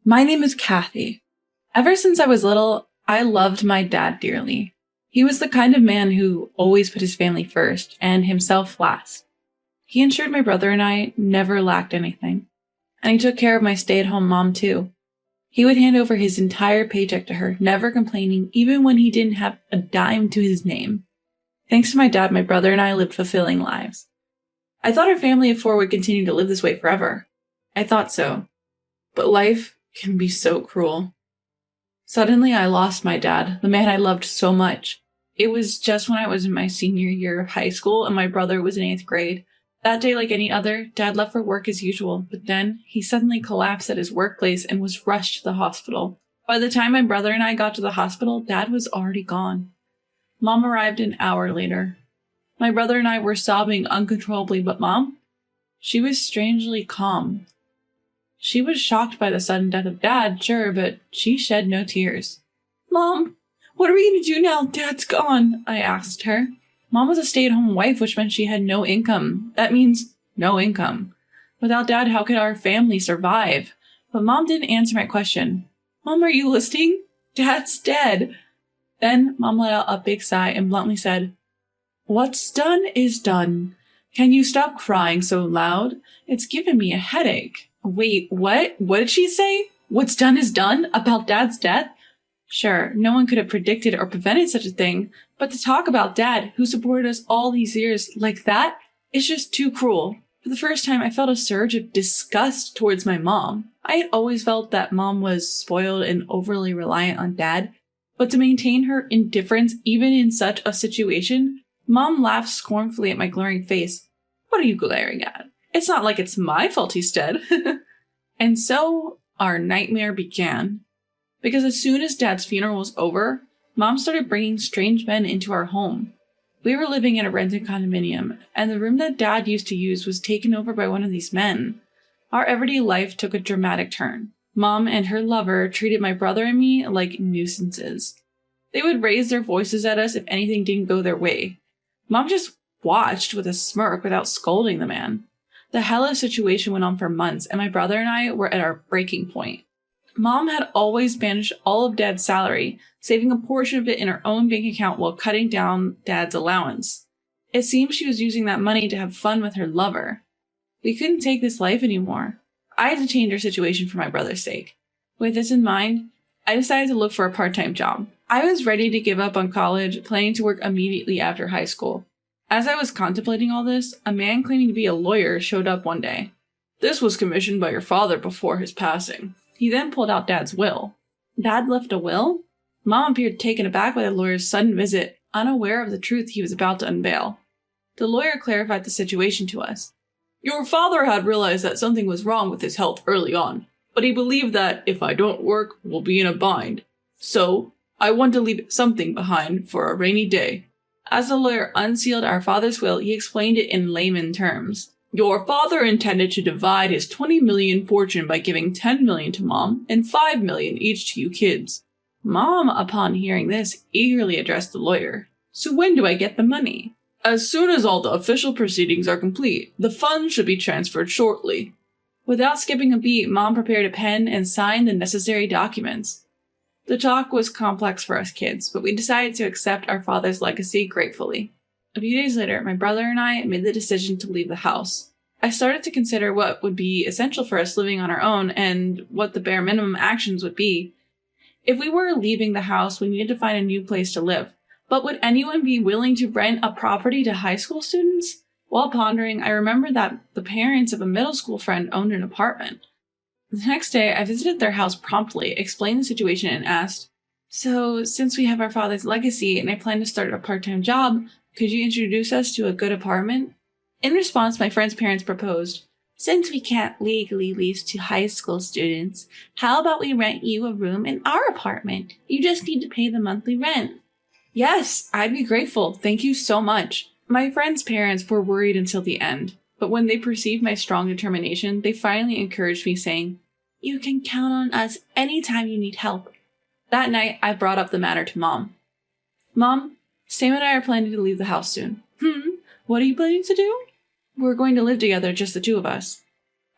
My name is Kathy. Ever since I was little, I loved my dad dearly. He was the kind of man who always put his family first and himself last. He ensured my brother and I never lacked anything. And he took care of my stay-at-home mom too. He would hand over his entire paycheck to her, never complaining, even when he didn't have a dime to his name. Thanks to my dad, my brother and I lived fulfilling lives. I thought our family of four would continue to live this way forever. I thought so. But life can be so cruel. Suddenly, I lost my dad, the man I loved so much. It was just when I was in my senior year of high school and my brother was in 8th grade. That day, like any other, Dad left for work as usual, but then he suddenly collapsed at his workplace and was rushed to the hospital. By the time my brother and I got to the hospital, Dad was already gone. Mom arrived an hour later. My brother and I were sobbing uncontrollably, but Mom? She was strangely calm. She was shocked by the sudden death of Dad, sure, but she shed no tears. Mom, what are we going to do now? Dad's gone, I asked her. Mom was a stay-at-home wife, which meant she had no income. That means no income. Without Dad, how could our family survive? But Mom didn't answer my question. Mom, are you listening? Dad's dead. Then Mom let out a big sigh and bluntly said, "What's done is done. Can you stop crying so loud? It's giving me a headache." Wait, what? What did she say? What's done is done? About Dad's death? Sure, no one could have predicted or prevented such a thing, but to talk about Dad, who supported us all these years, like that, is just too cruel. For the first time, I felt a surge of disgust towards my mom. I had always felt that Mom was spoiled and overly reliant on Dad, but to maintain her indifference even in such a situation, Mom laughed scornfully at my glaring face. What are you glaring at? It's not like it's my fault he's dead. And so our nightmare began. Because as soon as Dad's funeral was over, Mom started bringing strange men into our home. We were living in a rented condominium, and the room that Dad used to use was taken over by one of these men. Our everyday life took a dramatic turn. Mom and her lover treated my brother and me like nuisances. They would raise their voices at us if anything didn't go their way. Mom just watched with a smirk without scolding the man. The hellish situation went on for months, and my brother and I were at our breaking point. Mom had always managed all of Dad's salary, saving a portion of it in her own bank account while cutting down Dad's allowance. It seemed she was using that money to have fun with her lover. We couldn't take this life anymore. I had to change our situation for my brother's sake. With this in mind, I decided to look for a part-time job. I was ready to give up on college, planning to work immediately after high school. As I was contemplating all this, a man claiming to be a lawyer showed up one day. This was commissioned by your father before his passing. He then pulled out Dad's will. Dad left a will? Mom appeared taken aback by the lawyer's sudden visit, unaware of the truth he was about to unveil. The lawyer clarified the situation to us. Your father had realized that something was wrong with his health early on, but he believed that if I don't work, we'll be in a bind. So, I want to leave something behind for a rainy day. As the lawyer unsealed our father's will, he explained it in layman terms. Your father intended to divide his 20 million fortune by giving 10 million to Mom and 5 million each to you kids. Mom, upon hearing this, eagerly addressed the lawyer. So when do I get the money? As soon as all the official proceedings are complete. The funds should be transferred shortly. Without skipping a beat, Mom prepared a pen and signed the necessary documents. The talk was complex for us kids, but we decided to accept our father's legacy gratefully. A few days later, my brother and I made the decision to leave the house. I started to consider what would be essential for us living on our own and what the bare minimum actions would be. If we were leaving the house, we needed to find a new place to live. But would anyone be willing to rent a property to high school students? While pondering, I remembered that the parents of a middle school friend owned an apartment. The next day, I visited their house promptly, explained the situation, and asked, So, since we have our father's legacy and I plan to start a part-time job, could you introduce us to a good apartment? In response, my friend's parents proposed, Since we can't legally lease to high school students, how about we rent you a room in our apartment? You just need to pay the monthly rent. Yes, I'd be grateful. Thank you so much. My friend's parents were worried until the end, but when they perceived my strong determination, they finally encouraged me, saying, You can count on us anytime you need help. That night, I brought up the matter to Mom. Mom, Sam and I are planning to leave the house soon. What are you planning to do? We're going to live together, just the two of us.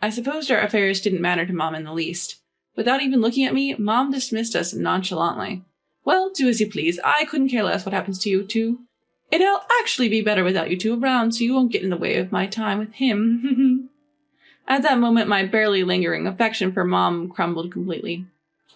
I supposed our affairs didn't matter to Mom in the least. Without even looking at me, Mom dismissed us nonchalantly. Well, do as you please. I couldn't care less what happens to you two. It'll actually be better without you two around, so you won't get in the way of my time with him. At that moment, my barely lingering affection for Mom crumbled completely.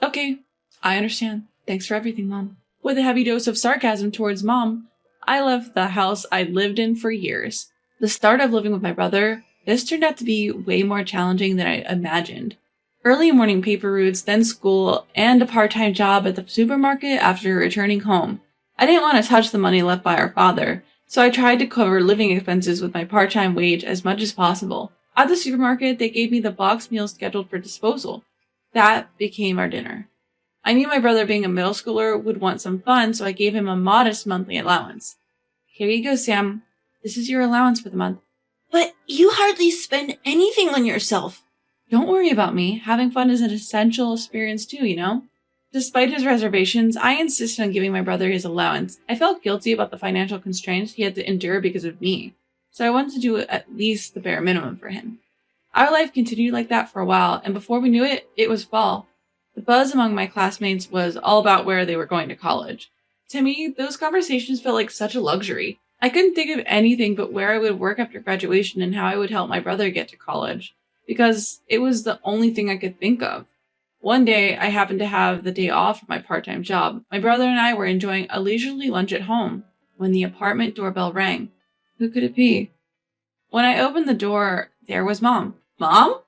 Okay, I understand. Thanks for everything, Mom. With a heavy dose of sarcasm towards Mom, I left the house I'd lived in for years. The start of living with my brother, this turned out to be way more challenging than I imagined. Early morning paper routes, then school, and a part-time job at the supermarket after returning home. I didn't want to touch the money left by our father, so I tried to cover living expenses with my part-time wage as much as possible. At the supermarket, they gave me the box meal scheduled for disposal. That became our dinner. I knew my brother, being a middle schooler, would want some fun, so I gave him a modest monthly allowance. Here you go, Sam. This is your allowance for the month. But you hardly spend anything on yourself. Don't worry about me. Having fun is an essential experience too, you know? Despite his reservations, I insisted on giving my brother his allowance. I felt guilty about the financial constraints he had to endure because of me, so I wanted to do at least the bare minimum for him. Our life continued like that for a while, and before we knew it, it was fall. The buzz among my classmates was all about where they were going to college. To me, those conversations felt like such a luxury. I couldn't think of anything but where I would work after graduation and how I would help my brother get to college, because it was the only thing I could think of. One day, I happened to have the day off from my part-time job. My brother and I were enjoying a leisurely lunch at home when the apartment doorbell rang. Who could it be? When I opened the door, there was Mom. Mom?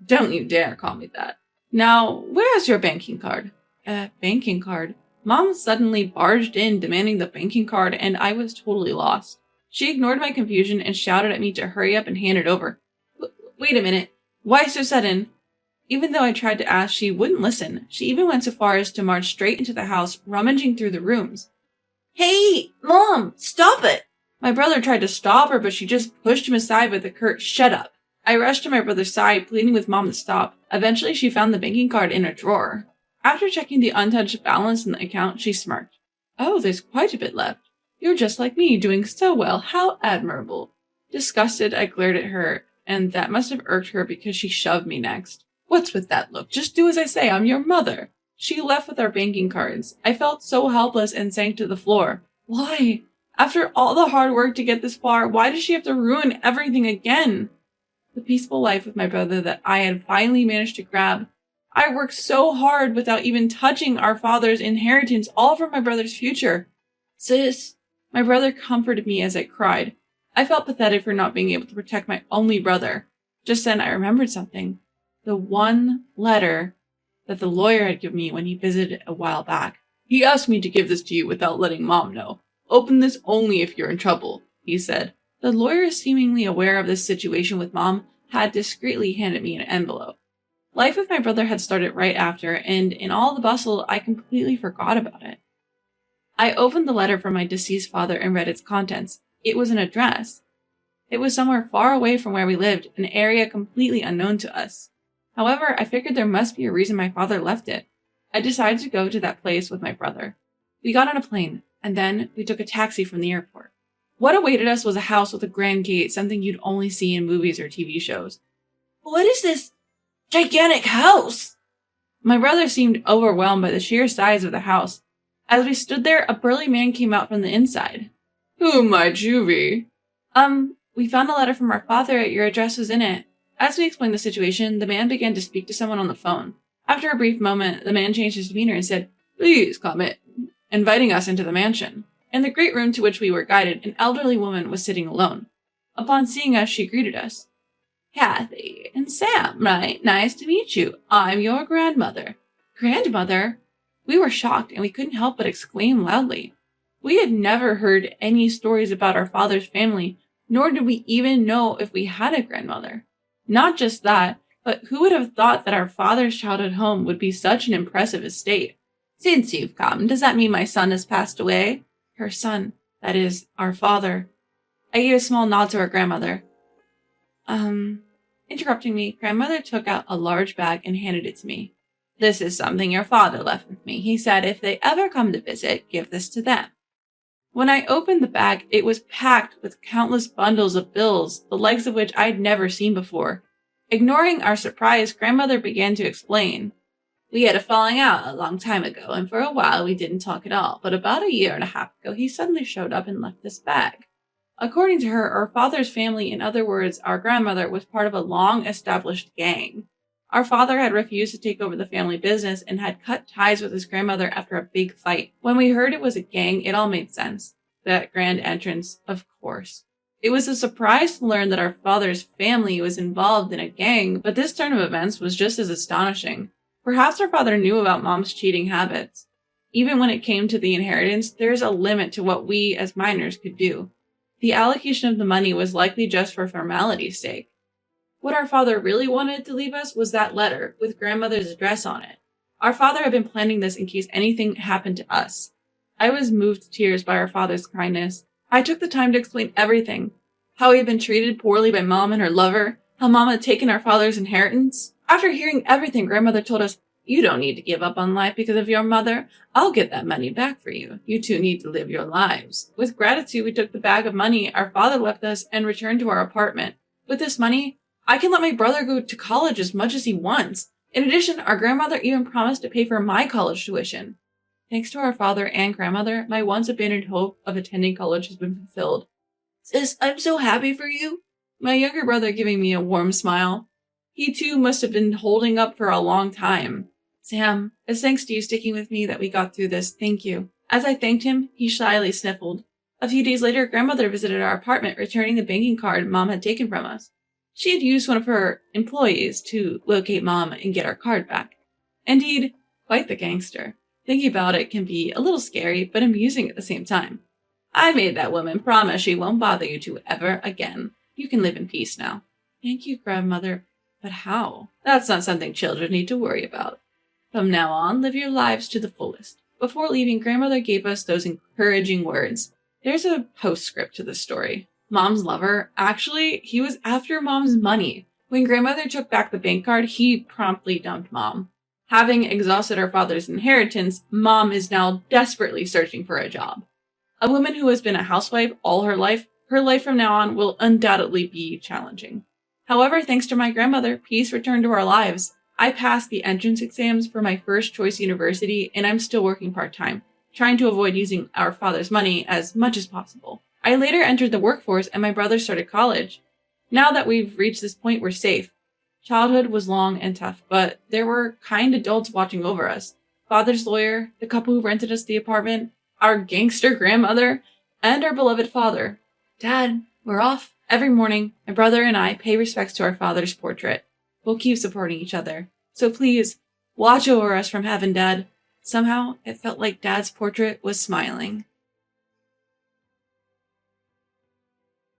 Don't you dare call me that. Now, where's your banking card? Banking card? Mom suddenly barged in, demanding the banking card, and I was totally lost. She ignored my confusion and shouted at me to hurry up and hand it over. Wait a minute. Why so sudden? Even though I tried to ask, she wouldn't listen. She even went so far as to march straight into the house, rummaging through the rooms. Hey, Mom, stop it! My brother tried to stop her, but she just pushed him aside with a curt, "Shut up." I rushed to my brother's side, pleading with Mom to stop. Eventually, she found the banking card in a drawer. After checking the untouched balance in the account, she smirked. Oh, there's quite a bit left. You're just like me, doing so well. How admirable. Disgusted, I glared at her, and that must have irked her because she shoved me next. What's with that look? Just do as I say. I'm your mother. She left with our banking cards. I felt so helpless and sank to the floor. Why? After all the hard work to get this far, why does she have to ruin everything again? The peaceful life with my brother that I had finally managed to grab. I worked so hard without even touching our father's inheritance, all for my brother's future. Sis, my brother comforted me as I cried. I felt pathetic for not being able to protect my only brother. Just then I remembered something. The one letter that the lawyer had given me when he visited a while back. He asked me to give this to you without letting Mom know. Open this only if you're in trouble, he said. The lawyer, seemingly aware of this situation with Mom, had discreetly handed me an envelope. Life with my brother had started right after, and in all the bustle, I completely forgot about it. I opened the letter from my deceased father and read its contents. It was an address. It was somewhere far away from where we lived, an area completely unknown to us. However, I figured there must be a reason my father left it. I decided to go to that place with my brother. We got on a plane, and then we took a taxi from the airport. What awaited us was a house with a grand gate, something you'd only see in movies or TV shows. What is this gigantic house? My brother seemed overwhelmed by the sheer size of the house. As we stood there, a burly man came out from the inside. Who might you be? We found a letter from our father. Your address was in it. As we explained the situation, the man began to speak to someone on the phone. After a brief moment, the man changed his demeanor and said, Please come in, inviting us into the mansion. In the great room to which we were guided, an elderly woman was sitting alone. Upon seeing us, she greeted us. Kathy and Sam, right? Nice to meet you. I'm your grandmother. Grandmother? We were shocked, and we couldn't help but exclaim loudly. We had never heard any stories about our father's family, nor did we even know if we had a grandmother. Not just that, but who would have thought that our father's childhood home would be such an impressive estate? Since you've come, does that mean my son has passed away? Her son, that is, our father. I gave a small nod to our grandmother. Interrupting me, grandmother took out a large bag and handed it to me. This is something your father left with me. He said if they ever come to visit, give this to them. When I opened the bag, it was packed with countless bundles of bills, the likes of which I'd never seen before. Ignoring our surprise, grandmother began to explain. We had a falling out a long time ago, and for a while we didn't talk at all, but about a year and a half ago he suddenly showed up and left this bag. According to her, our father's family, in other words, our grandmother, was part of a long-established gang. Our father had refused to take over the family business and had cut ties with his grandmother after a big fight. When we heard it was a gang, it all made sense. That grand entrance, of course. It was a surprise to learn that our father's family was involved in a gang, but this turn of events was just as astonishing. Perhaps our father knew about Mom's cheating habits. Even when it came to the inheritance, there is a limit to what we as minors could do. The allocation of the money was likely just for formality's sake. What our father really wanted to leave us was that letter with grandmother's address on it. Our father had been planning this in case anything happened to us. I was moved to tears by our father's kindness. I took the time to explain everything. How he had been treated poorly by Mom and her lover, how Mom had taken our father's inheritance. After hearing everything, grandmother told us, "You don't need to give up on life because of your mother. I'll get that money back for you. You two need to live your lives." With gratitude, we took the bag of money our father left us and returned to our apartment. With this money, I can let my brother go to college as much as he wants. In addition, our grandmother even promised to pay for my college tuition. Thanks to our father and grandmother, my once abandoned hope of attending college has been fulfilled. "Sis, I'm so happy for you." My younger brother giving me a warm smile. He too must have been holding up for a long time. "Sam, it's thanks to you sticking with me that we got through this. Thank you." As I thanked him, he shyly sniffled. A few days later, grandmother visited our apartment, returning the banking card Mom had taken from us. She had used one of her employees to locate Mom and get our card back. Indeed, quite the gangster. Thinking about it can be a little scary, but amusing at the same time. I made that woman promise she won't bother you two ever again. You can live in peace now. Thank you, grandmother. But how? That's not something children need to worry about. From now on, live your lives to the fullest. Before leaving, grandmother gave us those encouraging words. There's a postscript to this story. Mom's lover, actually, he was after Mom's money. When grandmother took back the bank card, he promptly dumped Mom. Having exhausted her father's inheritance, Mom is now desperately searching for a job. A woman who has been a housewife all her life from now on will undoubtedly be challenging. However, thanks to my grandmother, peace returned to our lives. I passed the entrance exams for my first choice university, and I'm still working part-time, trying to avoid using our father's money as much as possible. I later entered the workforce, and my brother started college. Now that we've reached this point, we're safe. Childhood was long and tough, but there were kind adults watching over us. Father's lawyer, the couple who rented us the apartment, our gangster grandmother, and our beloved father. Dad, we're off. Every morning, my brother and I pay respects to our father's portrait. We'll keep supporting each other. So please, watch over us from heaven, Dad. Somehow, it felt like Dad's portrait was smiling.